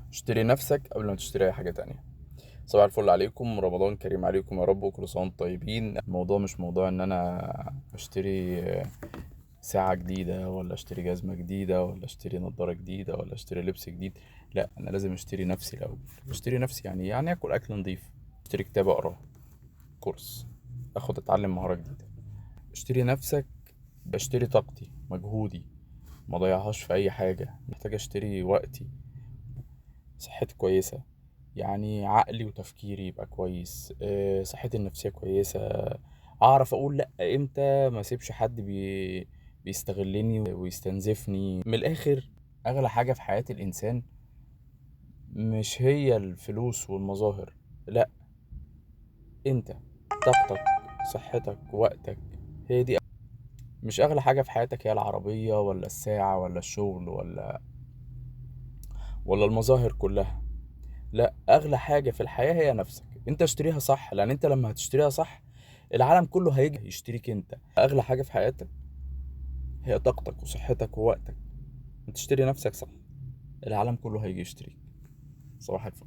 اشتري نفسك قبل ما تشتري اي حاجة تانية. صباح الفل عليكم، رمضان كريم عليكم يا رب، وكل سنة وانتم طيبين. الموضوع مش موضوع ان انا اشتري ساعة جديدة، ولا اشتري جزمة جديدة، ولا اشتري نظارة جديدة، ولا اشتري لبس جديد. لا، انا لازم اشتري نفسي الاول. اشتري نفسي يعني اكل اكل نظيف، اشتري كتاب اقراه، كورس، اتعلم مهارة جديدة. اشتري نفسك، بشتري طاقتي، مجهودي، ما ضيعهاش في اي حاجة. محتاج اشتري وقتي، صحتي كويسة، يعني عقلي وتفكيري يبقى كويس، صحتي النفسية كويسة، اعرف اقول لا امتى، ما اسيبش حد بيستغلني ويستنزفني. من الاخر، اغلى حاجة في حياة الانسان مش هي الفلوس والمظاهر، لا، انت، طاقتك، صحتك، وقتك، هي دي. مش اغلى حاجة في حياتك هي العربية ولا الساعة ولا الشغل ولا المظاهر كلها. لا، اغلى حاجة في الحياة هي نفسك. انت اشتريها صح، لان انت لما هتشتريها صح العالم كله هيجي يشتريك. انت اغلى حاجة في حياتك هي طاقتك وصحتك ووقتك. انت تشتري نفسك صح، العالم كله هيجي يشتريك. صباح الفل.